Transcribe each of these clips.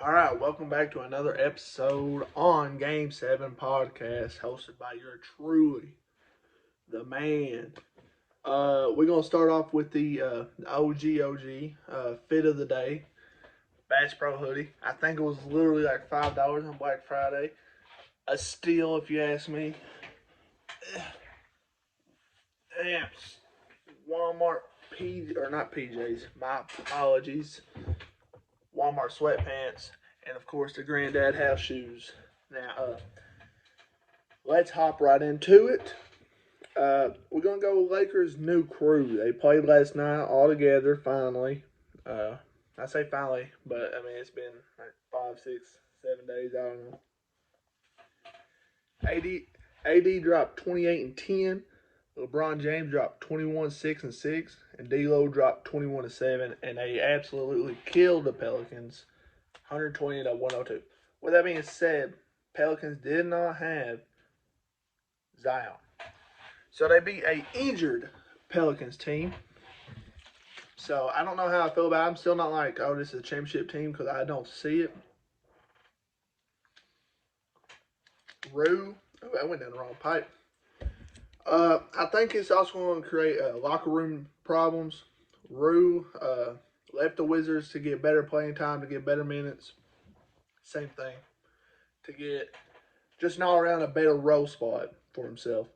All right, welcome back to another episode on Game 7 podcast hosted by your truly, the man. We're going to start off with the OG fit of the day, Bass Pro hoodie. I think it was literally like $5 on Black Friday. A steal, if you ask me. Amps, Walmart or not PJs, my apologies. Walmart sweatpants, and of course the Granddad house shoes. Now, let's hop right into it. We're gonna go with Lakers' new crew. They played last night all together. Finally, I say finally, but I mean it's been like 5, 6, 7 days. I don't know. AD dropped 28 and 10. LeBron James dropped 21, 6 and 6, and D'Lo dropped 21 and 7, and they absolutely killed the Pelicans, 120 to 102. With that being said, Pelicans did not have Zion. So they beat a injured Pelicans team. So I don't know how I feel about it. I'm still not like, oh, this is a championship team because I don't see it. Rue, oh, I went down the wrong pipe. I think it's also going to create locker room problems. Rue left the Wizards to get better playing time, to get better minutes. Same thing. To get just an all around a better role spot for himself.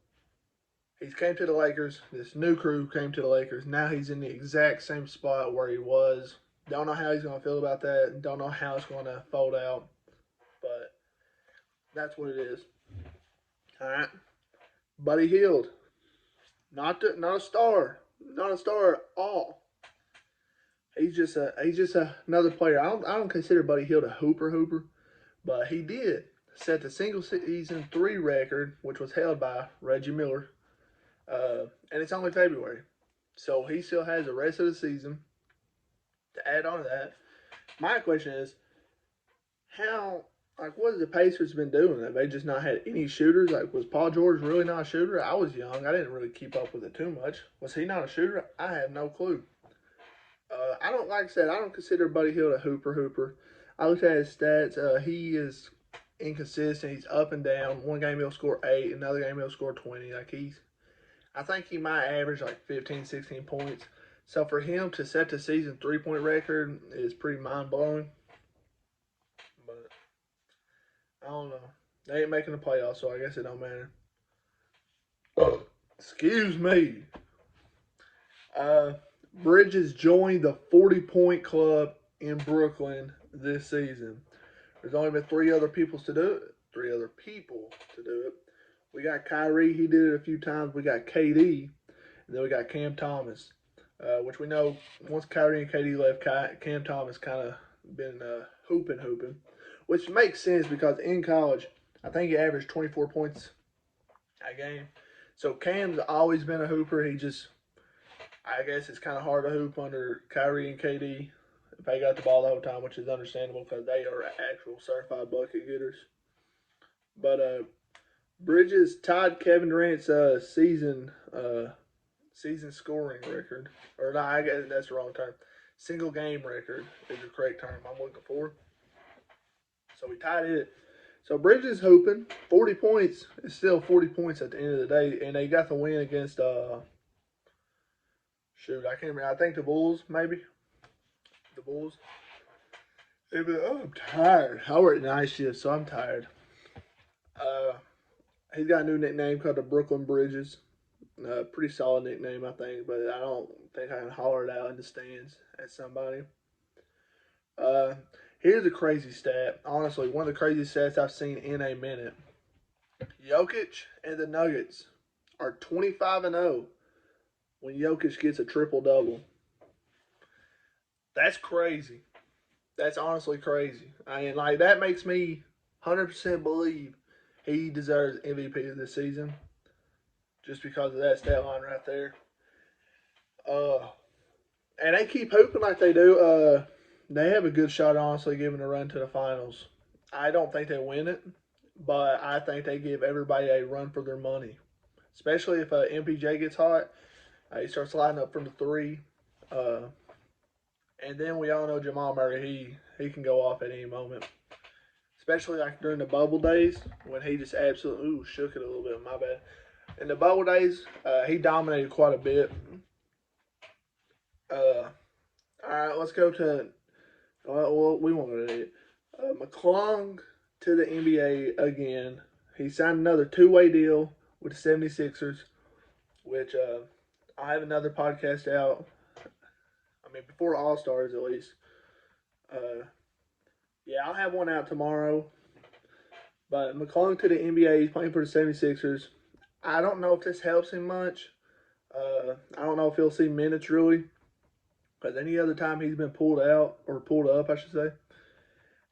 He's came to the Lakers. This new crew came to the Lakers. Now he's in the exact same spot where he was. Don't know how he's going to feel about that. Don't know how it's going to fold out. But that's what it is. All right. Buddy Hield. Not a star. Not a star at all. He's just another player. I don't consider Buddy Hield a hooper, but he did set the single season 3 record, which was held by Reggie Miller. And it's only February. So he still has the rest of the season to add on to that. My question is, what has the Pacers been doing? Have they just not had any shooters? Like, was Paul George really not a shooter? I was young. I didn't really keep up with it too much. Was he not a shooter? I have no clue. Like I said, I don't consider Buddy Hield a hooper. I looked at his stats. He is inconsistent. He's up and down. One game he'll score 8, another game he'll score 20. I think he might average like 15, 16 points. So for him to set the season 3-point record is pretty mind blowing. But I don't know. They ain't making the playoffs, so I guess it don't matter. Excuse me. Bridges joined the 40-point club in Brooklyn this season. There's only been 3 other people to do it. We got Kyrie. He did it a few times. We got KD. And then we got Cam Thomas, which we know once Kyrie and KD left, Cam Thomas kind of been hooping, which makes sense because in college, I think he averaged 24 points a game. So Cam's always been a hooper. I guess it's kind of hard to hoop under Kyrie and KD if they got the ball the whole time, which is understandable because they are actual certified bucket getters. But Bridges tied Kevin Durant's season scoring record, or no, I guess that's the wrong term. Single game record is the correct term I'm looking for. So we tied it. So Bridges hooping 40 points. It's still 40 points at the end of the day, and they got the win against I can't remember. I think the Bulls, maybe. The Bulls. I'm tired. I work night shift, so I'm tired. He's got a new nickname called the Brooklyn Bridges. Pretty solid nickname, I think, but I don't think I can holler it out in the stands at somebody. Here's a crazy stat. Honestly, one of the craziest stats I've seen in a minute. Jokic and the Nuggets are 25-0 when Jokic gets a triple-double. That's crazy. That's honestly crazy. That makes me 100% believe he deserves MVP of this season just because of that stat line right there. And they keep hooping like they do. They have a good shot, honestly, giving a run to the finals. I don't think they win it, but I think they give everybody a run for their money, especially if MPJ gets hot. He starts lining up from the 3. And then we all know Jamal Murray, he can go off at any moment. Especially like during the bubble days when he just absolutely shook it a little bit. My bad. In the bubble days, he dominated quite a bit. All right, let's go to. Well, we won't go to it. McClung to the NBA again. He signed another two-way deal with the 76ers, which I have another podcast out. I mean, before All Stars at least. Yeah, I'll have one out tomorrow. But McClung to the NBA, he's playing for the 76ers. I don't know if this helps him much. I don't know if he'll see minutes really. Because any other time he's been pulled out, or pulled up, I should say,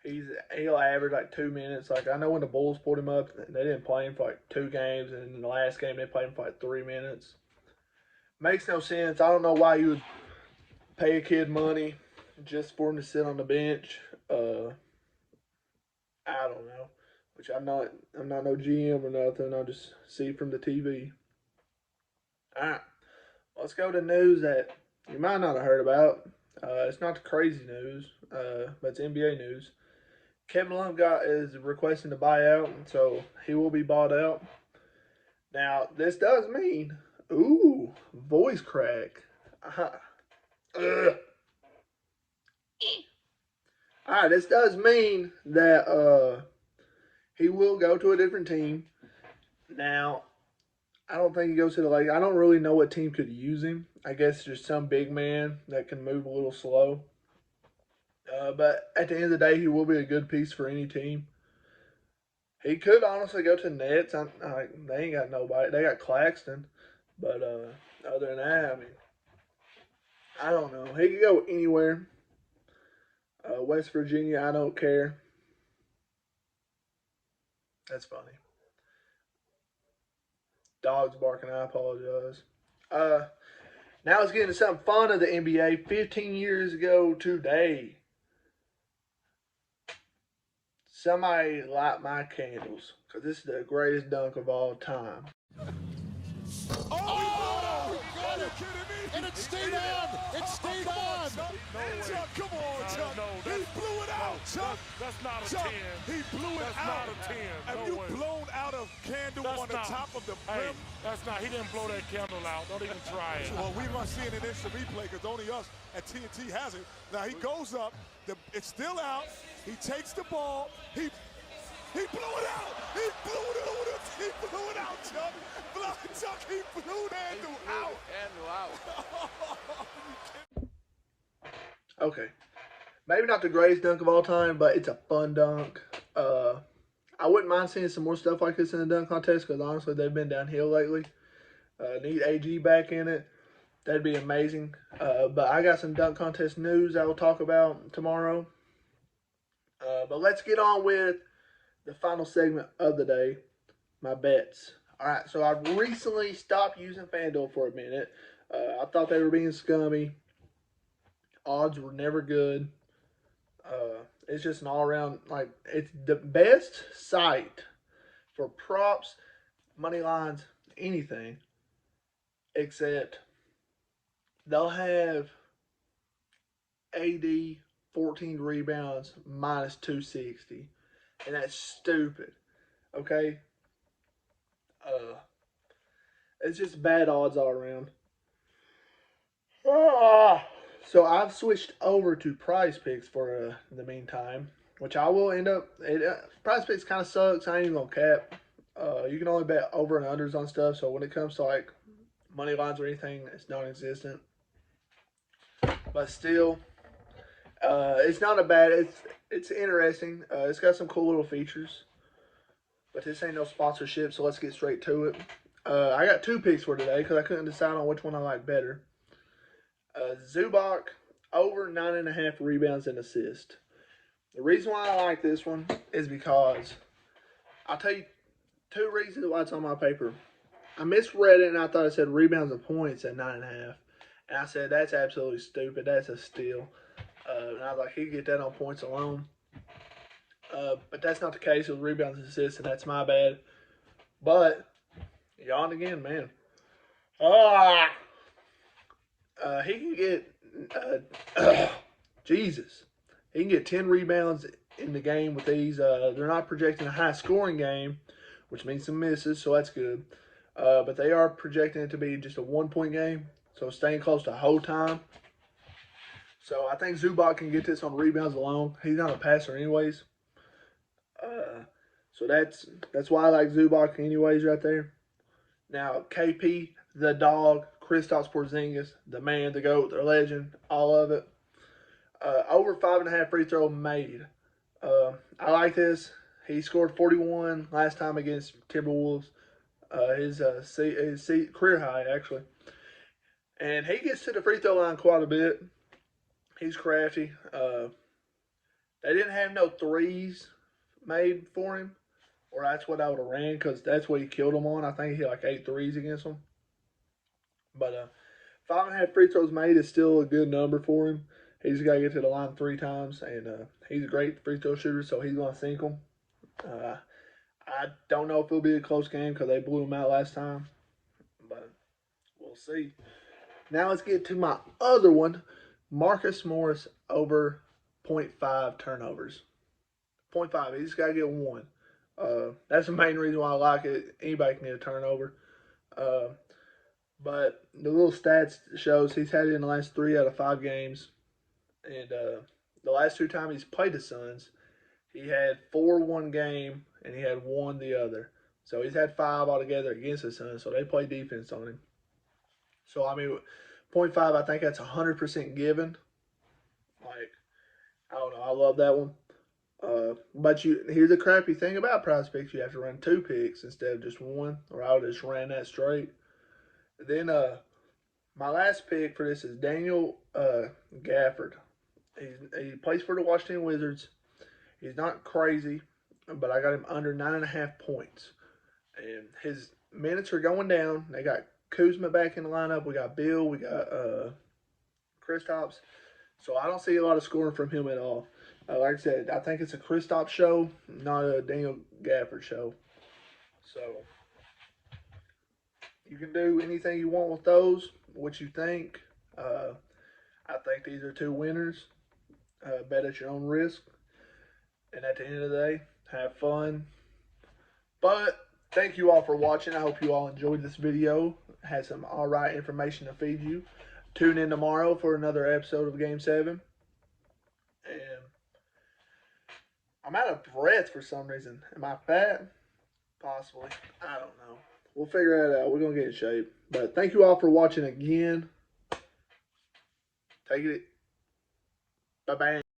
he'll average like 2 minutes. Like, I know when the Bulls pulled him up, they didn't play him for like 2 games. And in the last game, they played him for like 3 minutes. Makes no sense. I don't know why you would pay a kid money just for him to sit on the bench. I don't know. Which I'm not no GM or nothing. I just see from the TV. Alright. Let's go to news that you might not have heard about. It's not the crazy news, but it's NBA news. Kevin Love is requesting a buyout, so he will be bought out. Now, this does mean, voice crack. Alright, this does mean that he will go to a different team. Now, I don't think he goes to the Lakers. I don't really know what team could use him. I guess just some big man that can move a little slow. But at the end of the day, he will be a good piece for any team. He could honestly go to Nets. They ain't got nobody. They got Claxton. But other than that, I mean, I don't know. He could go anywhere. West Virginia, I don't care. That's funny. Dogs barking, I apologize. Now let's get into something fun of the NBA. 15 years ago today, somebody light my candles, because this is the greatest dunk of all time. Oh, are you kidding me? And it stayed on. It stayed on. Chuck, come on, Chuck. He blew it out, Chuck. That's not a 10. He blew it out. That's not a 10. Have you blown out a candle on the top of the brim? Hey, that's not. He didn't blow that candle out. Don't even try it. Well, we must see it in instant replay because only us at TNT has it. Now he goes up. It's still out. He takes the ball. He blew it out. He blew it out. He blew it out, Chuck. Chuck, he blew the handle out. Okay. Maybe not the greatest dunk of all time, but it's a fun dunk. I wouldn't mind seeing some more stuff like this in the dunk contest because honestly, they've been downhill lately. Need AG back in it. That'd be amazing. But I got some dunk contest news I will talk about tomorrow. But let's get on with the final segment of the day, my bets. All right, so I've recently stopped using FanDuel for a minute. I thought they were being scummy. Odds were never good. It's just an all-around, like, it's the best site for props, money lines, anything, except they'll have AD 14 rebounds minus 260, and that's stupid, okay? It's just bad odds all around. So I've switched over to PrizePicks for the meantime, which I will end up. PrizePicks kind of sucks. I ain't even gonna cap. You can only bet over and unders on stuff. So when it comes to like money lines or anything, it's non-existent. But still, it's not a bad. It's interesting. It's got some cool little features. But this ain't no sponsorship, so let's get straight to it. I got 2 picks for today because I couldn't decide on which one I like better. Zubac over 9.5 rebounds and assists. The reason why I like this one is because I'll tell you 2 reasons why it's on my paper. I misread it and I thought it said rebounds and points at 9.5. And I said, that's absolutely stupid. That's a steal. And I was like, he could get that on points alone. But that's not the case. It was rebounds and assists, and that's my bad. But, yawned again, man. He can get Jesus. He can get 10 rebounds in the game with these. They're not projecting a high scoring game, which means some misses, so that's good. But they are projecting it to be just a 1 point game, so staying close to whole time. So I think Zubac can get this on rebounds alone. He's not a passer anyways. So that's why I like Zubac anyways right there. Now KP, the dog, Kristaps Porzingis, the man, the GOAT, the legend, all of it. Over 5.5 free throw made. I like this. He scored 41 last time against Timberwolves. His career high actually, and he gets to the free throw line quite a bit. He's crafty. They didn't have no threes made for him, or that's what I would have ran because that's what he killed him on. I think he hit like 8 threes against them. But 5.5 free throws made is still a good number for him. He's got to get to the line 3 times, and he's a great free throw shooter, so he's going to sink them. I don't know if it'll be a close game because they blew him out last time, but we'll see. Now let's get to my other one. Marcus Morris over 0.5 turnovers. 0.5. He just got to get 1. That's the main reason why I like it. Anybody can get a turnover. But the little stats shows he's had it in the last 3 out of 5 games. And the last 2 times he's played the Suns, he had 4 one game and he had 1 the other. So he's had 5 altogether against the Suns. So they play defense on him. So, I mean, 0.5, I think that's 100% given. Like, I don't know. I love that one. But here's the crappy thing about PrizePicks. You have to run 2 picks instead of just 1, or I would have just ran that straight. Then my last pick for this is Daniel Gafford. He plays for the Washington Wizards. He's not crazy, but I got him under 9.5 points. And his minutes are going down. They got Kuzma back in the lineup. We got Bill. We got Kristaps. So I don't see a lot of scoring from him at all. Like I said, I think it's a Kristaps show, not a Daniel Gafford show. So you can do anything you want with those. What you think? I think these are 2 winners. Bet at your own risk. And at the end of the day, have fun. But thank you all for watching. I hope you all enjoyed this video. Had some alright information to feed you. Tune in tomorrow for another episode of Game 7. And I'm out of breath for some reason. Am I fat? Possibly. I don't know. We'll figure that out. We're going to get in shape. But thank you all for watching again. Take it. Bye-bye.